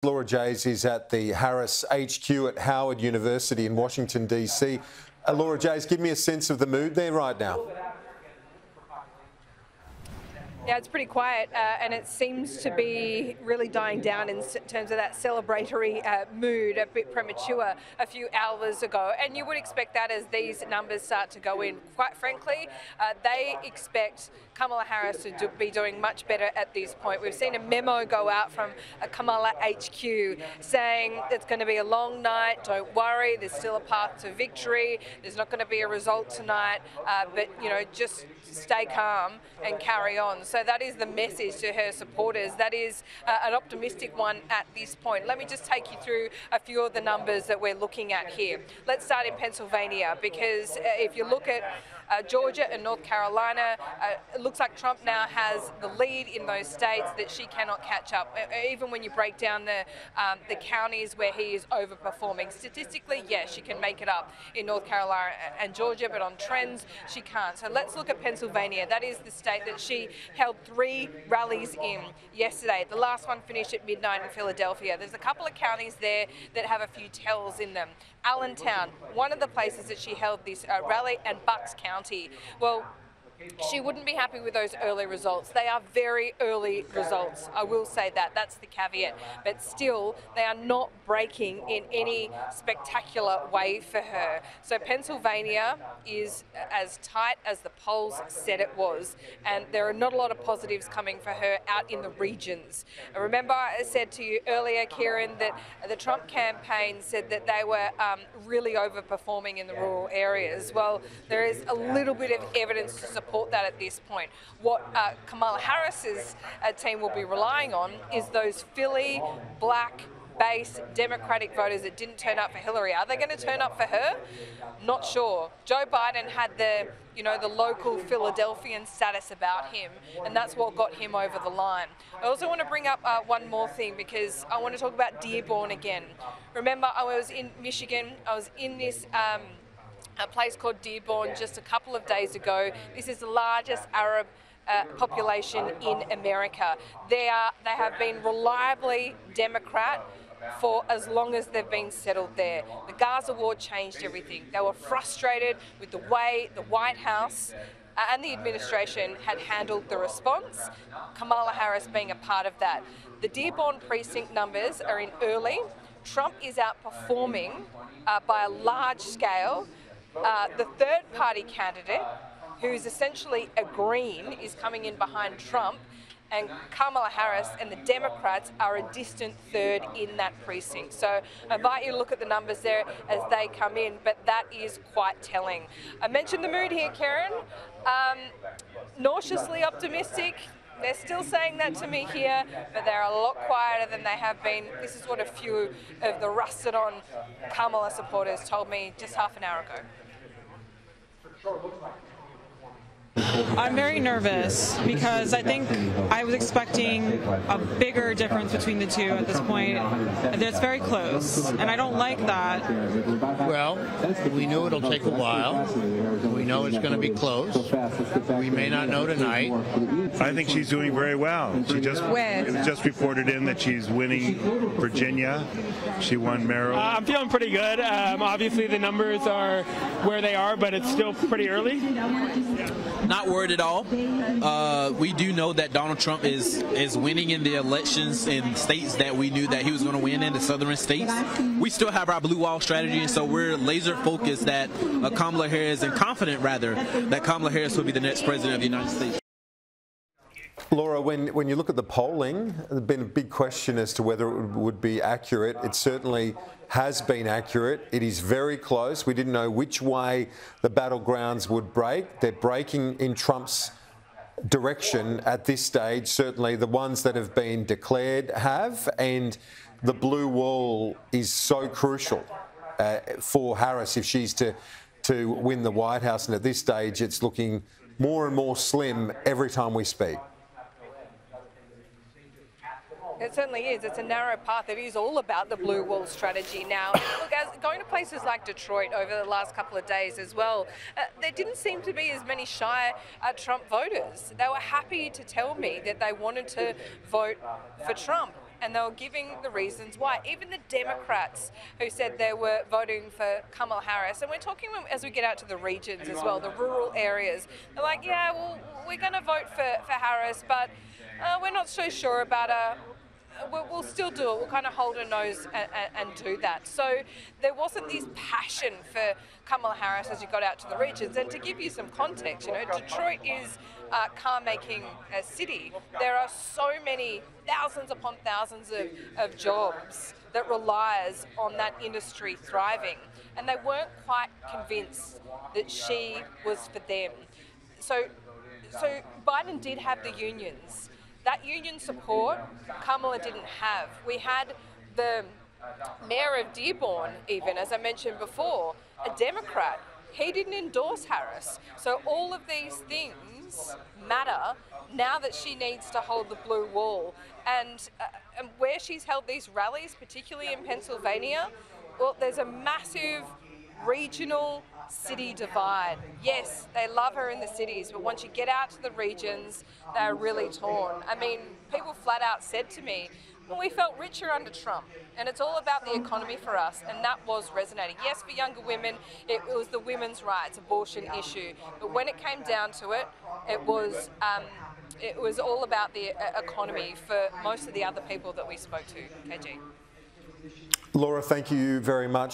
Laura Jays is at the Harris HQ at Howard University in Washington, D.C. Laura Jays, give me a sense of the mood there right now. Yeah, it's pretty quiet and it seems to be really dying down in terms of that celebratory mood, a bit premature a few hours ago. And you would expect that as these numbers start to go in. Quite frankly, they expect Kamala Harris to be doing much better at this point. We've seen a memo go out from Kamala HQ saying it's going to be a long night, don't worry, there's still a path to victory, there's not going to be a result tonight, but just stay calm and carry on. So that is the message to her supporters. That is an optimistic one at this point. Let me just take you through a few of the numbers that we're looking at here. Let's start in Pennsylvania, because if you look at Georgia and North Carolina, it looks like Trump now has the lead in those states that she cannot catch up. Even when you break down the counties where he is overperforming. Statistically, yes, she can make it up in North Carolina and Georgia, but on trends, she can't. So let's look at Pennsylvania. That is the state that she held 3 rallies in yesterday. The last one finished at midnight in Philadelphia. There's a couple of counties there that have a few tells in them. Allentown, one of the places that she held this rally, and Bucks County. Well, she wouldn't be happy with those early results. They are very early results. I will say that. That's the caveat. But still, they are not breaking in any spectacular way for her. So Pennsylvania is as tight as the polls said it was. And there are not a lot of positives coming for her out in the regions. Remember, I said to you earlier, Kieran, that the Trump campaign said that they were really overperforming in the rural areas. Well, there is a little bit of evidence to support that at this point. What Kamala Harris's team will be relying on is those Philly black base Democratic voters that didn't turn up for Hillary. Are they going to turn up for her? Not sure. Joe Biden had the local Philadelphian status about him, and that's what got him over the line. I also want to bring up one more thing, because I want to talk about Dearborn again. Remember, I was in Michigan. I was in this a place called Dearborn just a couple of days ago. This is the largest Arab population in America. They have been reliably Democrat for as long as they've been settled there. The Gaza war changed everything. They were frustrated with the way the White House and the administration had handled the response, Kamala Harris being a part of that. The Dearborn precinct numbers are in early. Trump is outperforming by a large scale. The third-party candidate, who's essentially a Green, is coming in behind Trump, and Kamala Harris and the Democrats are a distant third in that precinct. So I invite you to look at the numbers there as they come in, but that is quite telling. I mentioned the mood here, Karen. Nauseously optimistic. They're still saying that to me here, but they're a lot quieter than they have been. This is what a few of the rusted-on Kamala supporters told me just half an hour ago. I'm very nervous because I think I was expecting a bigger difference between the two at this point. It's very close, and I don't like that. Well, we knew it'll take a while. We know it's going to be close. We may not know tonight. I think she's doing very well. She just reported in that she's winning Virginia. She won Maryland. I'm feeling pretty good. Obviously, the numbers are where they are, but it's still pretty early. Not worried at all. We do know that Donald Trump is winning in the elections in states that we knew that he was going to win in, the southern states. We still have our blue wall strategy, and so we're laser focused that Kamala Harris, and confident rather, that Kamala Harris will be the next president of the United States. Laura, when you look at the polling, there's been a big question as to whether it would be accurate. It certainly has been accurate. It is very close. We didn't know which way the battlegrounds would break. They're breaking in Trump's direction at this stage. Certainly the ones that have been declared have, and the blue wall is so crucial for Harris if she's to win the White House. And at this stage, it's looking more and more slim every time we speak. It certainly is. It's a narrow path. It is all about the blue wall strategy now. Look, going to places like Detroit over the last couple of days as well, there didn't seem to be as many shy Trump voters. They were happy to tell me that they wanted to vote for Trump. and they were giving the reasons why. Even the Democrats who said they were voting for Kamala Harris, and we're talking as we get out to the regions as well, the rural areas, they're like, yeah, well, we're going to vote for Harris, but we're not so sure about her. We'll still do it. We'll kind of hold our nose and do that. So there wasn't this passion for Kamala Harris as you got out to the regions. And to give you some context, you know, Detroit is a car-making city. There are so many, thousands upon thousands of jobs that relies on that industry thriving. And they weren't quite convinced that she was for them. So Biden did have the unions. That union support, Kamala didn't have. We had the mayor of Dearborn, even, as I mentioned before, a Democrat. He didn't endorse Harris. So all of these things matter now that she needs to hold the blue wall. And where she's held these rallies, particularly in Pennsylvania, well, there's a massive regional city divide. Yes, they love her in the cities, but once you get out to the regions, they're really torn. I mean, people flat out said to me, well, we felt richer under Trump, and it's all about the economy for us, and that was resonating. Yes, for younger women, it was the women's rights, abortion issue, but when it came down to it, it was all about the economy for most of the other people that we spoke to, KG. Laura, thank you very much.